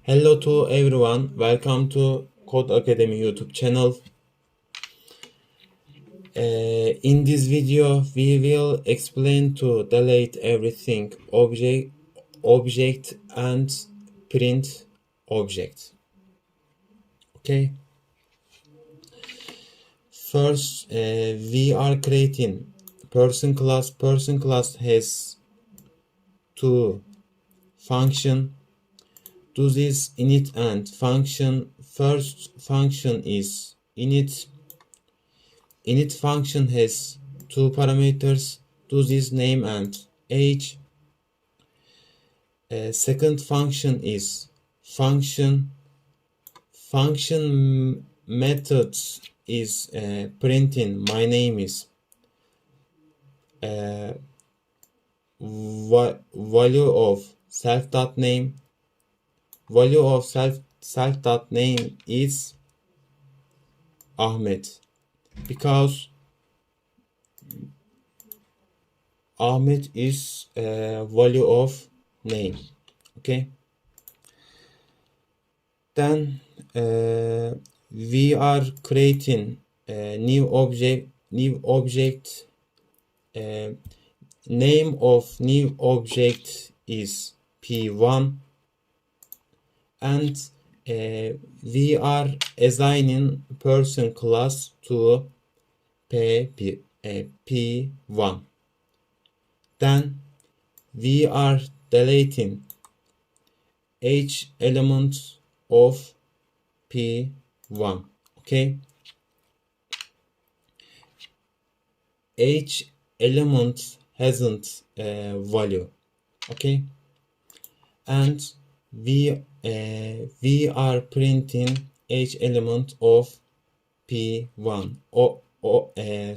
Hello to everyone, welcome to Code Academy YouTube channel. In this video, we will explain to delete everything object and print object. Okay. First, we are creating person class. Person class has two functions. Do this init and function. First function is init. Init function has two parameters. Do this name and age. Second function is function. Function methods is printing my name is value of self dot name. Value of self dot name is Ahmet, because Ahmet is value of name. Okay. Then we are creating a new object. Name of new object is P1, and we are assigning person class to P1. Then we are deleting each element of P1. Okay. Each element hasn't value. Okay. And we are printing each element of P1.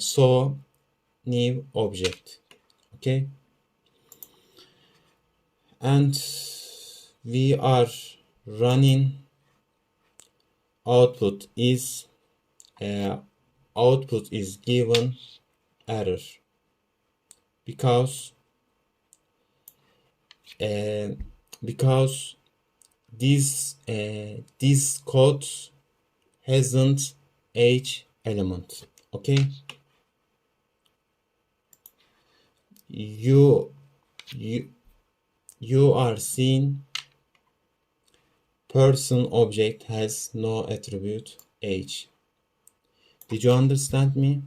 So new object. Okay. And we are running. Output is given error, because this code hasn't each element. Okay. You are seeing person object has no attribute age. Did you understand me?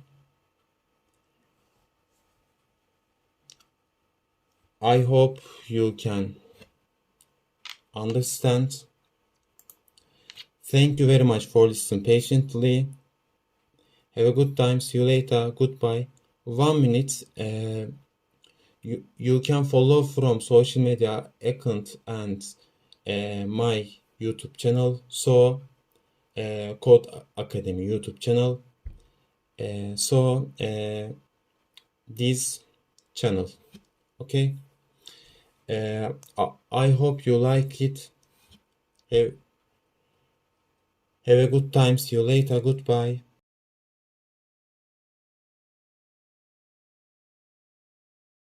I hope you can understand. Thank you very much for listening patiently. Have a good time. See you later. Goodbye. 1 minute. You can follow from social media account and my YouTube channel. So Code Academy YouTube channel. This channel. Okay. I hope you like it. Have a good time. See you later. Goodbye.